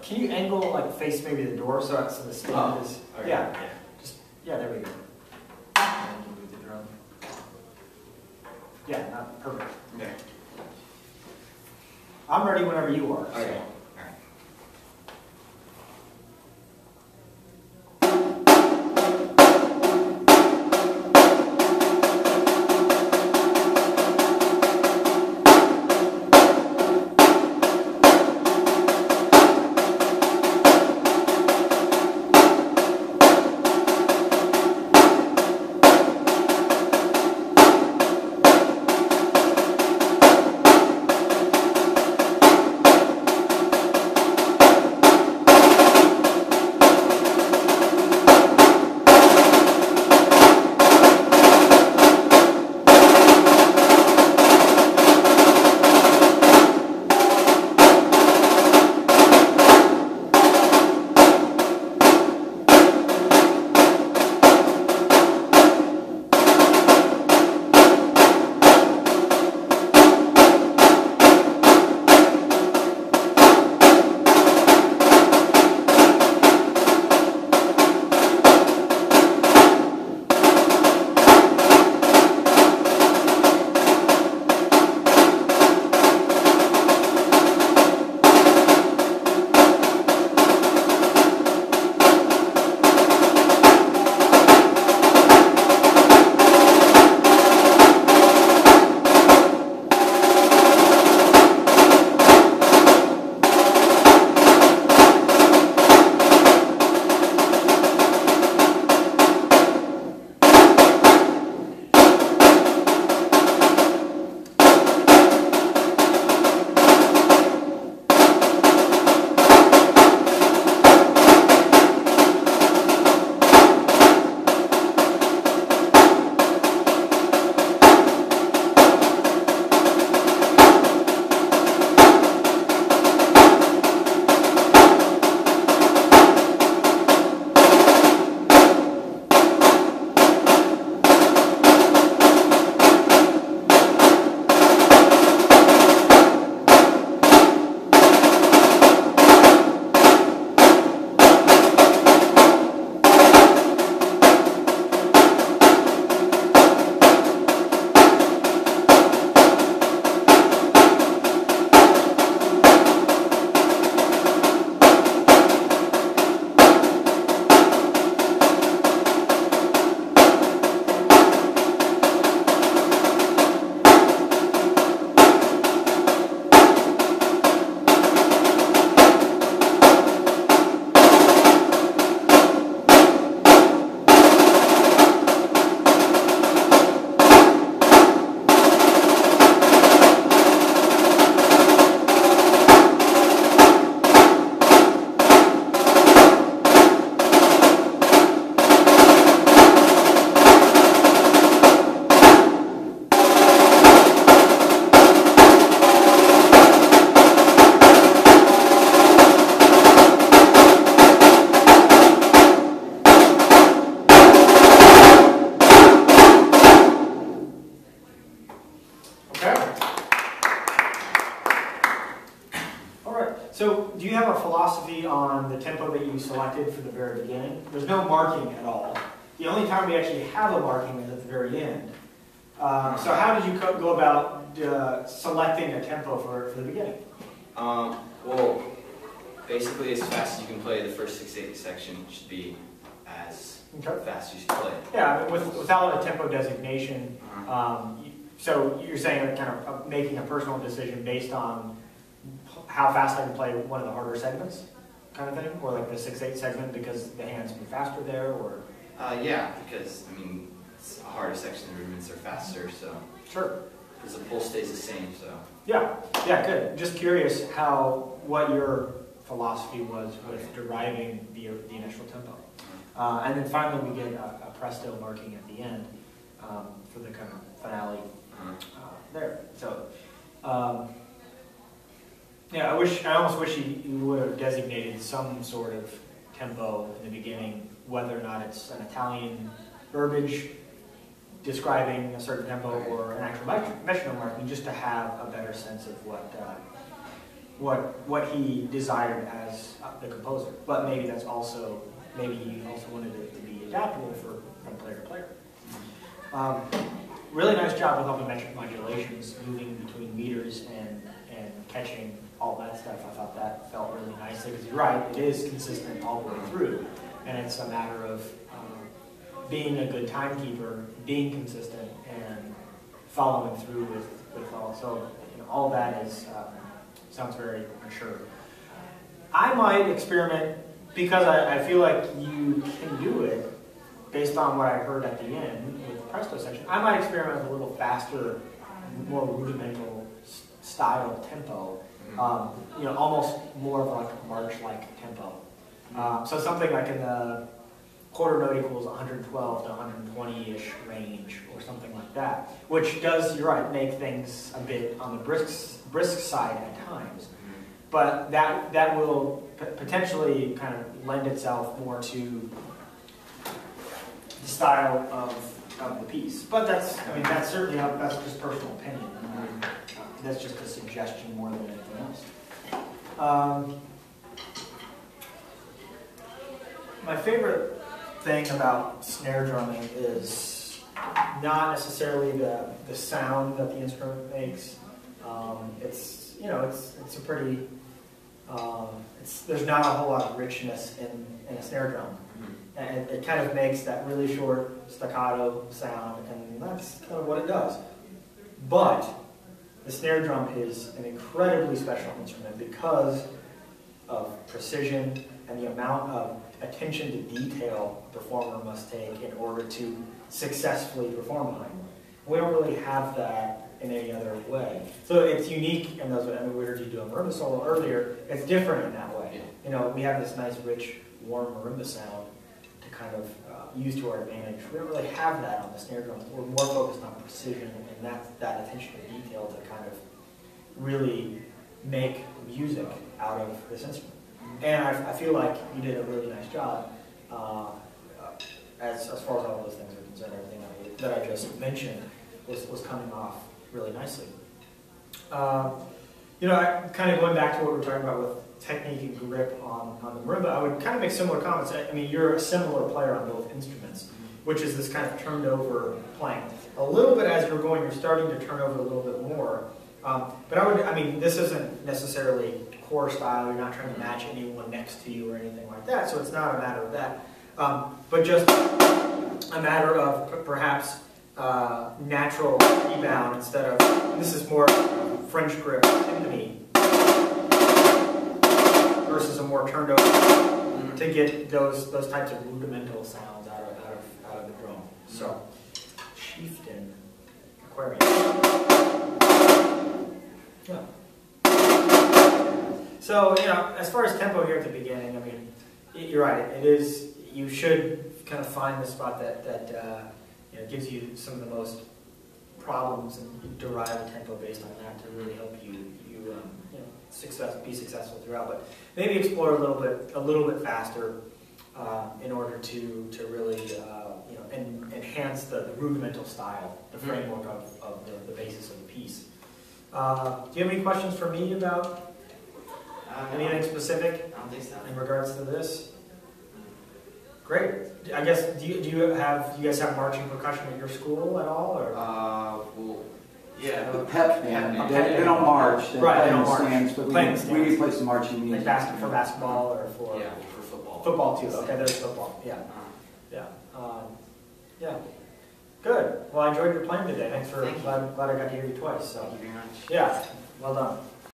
can you angle like face maybe the door so the stand is? Okay. Yeah. Yeah. There we go. And you move the drum. Yeah. Not perfect. Okay. I'm ready whenever you are. Okay. So. So do you have a philosophy on the tempo that you selected for the very beginning? There's no marking at all. The only time we actually have a marking is at the very end. So how did you go about selecting a tempo for the beginning? Well, basically as fast as you can play, the first 6/8 section should be as fast as you can play. Yeah, I mean, without a tempo designation, so you're saying kind of making a personal decision based on how fast I can play one of the harder segments, kind of thing, or like the 6/8 segment because the hands move faster there, or? Yeah, because I mean it's a harder section, the rudiments are faster, so. Sure. Because the pulse stays the same, so. Yeah, yeah, good. Just curious what your philosophy was with deriving the initial tempo. And then finally we get a presto marking at the end for the kind of finale there. So, yeah, I almost wish you would have designated some sort of tempo in the beginning, whether or not it's an Italian verbiage describing a certain tempo or an actual metronome marking, just to have a better sense of what he desired as the composer. But maybe that's also, maybe he also wanted it to be adaptable from player to player. Really nice job with all the metric modulations, moving between meters and catching all that stuff. I thought that felt really nicely, because you're right, it is consistent all the way through. And it's a matter of being a good timekeeper, being consistent, and following through with all. So all that is sounds very mature. I might experiment, because I feel like you can do it based on what I heard at the end with the Presto section. I might experiment with a little faster, more rudimental style tempo. Almost more of like a march-like tempo. So something like in the quarter note equals 112 to 120-ish range, or something like that, which does, you're right, make things a bit on the brisk side at times. But that will potentially kind of lend itself more to the style of the piece. But that's certainly, that's just personal opinion. That's just a suggestion more than anything else. My favorite thing about snare drumming is not necessarily the sound that the instrument makes. It's a pretty there's not a whole lot of richness in a snare drum, and it kind of makes that really short staccato sound, and that's kind of what it does. But the snare drum is an incredibly special instrument because of precision and the amount of attention to detail a performer must take in order to successfully perform behind them. We don't really have that in any other way. So it's unique in those ways. I mean, we heard you do a marimba solo earlier. It's different in that way. We have this nice, rich, warm marimba sound to kind of use to our advantage. We don't really have that on the snare drums. We're more focused on precision and that attention to detail to kind of really make music out of this instrument. And I feel like you did a really nice job as far as all those things are concerned. Everything that I just mentioned was coming off really nicely. Kind of going back to what we were talking about with technique and grip on the marimba, I would kind of make similar comments. I mean, you're a similar player on both instruments, which is this kind of turned over playing. A little bit as you're going, you're starting to turn over a little bit more. But this isn't necessarily core style. You're not trying to match anyone next to you or anything like that, so it's not a matter of that. But just a matter of perhaps natural rebound instead of, this is more French grip timpani versus a more turned over to get those types of rudimental sounds out of the drum. So, Chieftain Aquarium. Yeah. So, as far as tempo here at the beginning, I mean, you're right. It is. You should kind of find the spot that gives you some of the most problems, and derive a tempo based on that to really help you be successful throughout. But maybe explore a little bit faster in order to really enhance the rudimental style, the framework of the basis of the piece. Do you have any questions for me about anything specific? I don't think so. In regards to this? Great. I guess, do you guys have marching percussion at your school at all? Or? Well, yeah. The pep band. They don't march. They play in the stands, but we play some marching music. Like for basketball or for? Yeah, for football. Football too. Okay, there's football. Yeah. Yeah. Good. Well, I enjoyed your playing today. Thanks for, glad I got to hear you twice. So. Thank you very much. Yeah. Well done.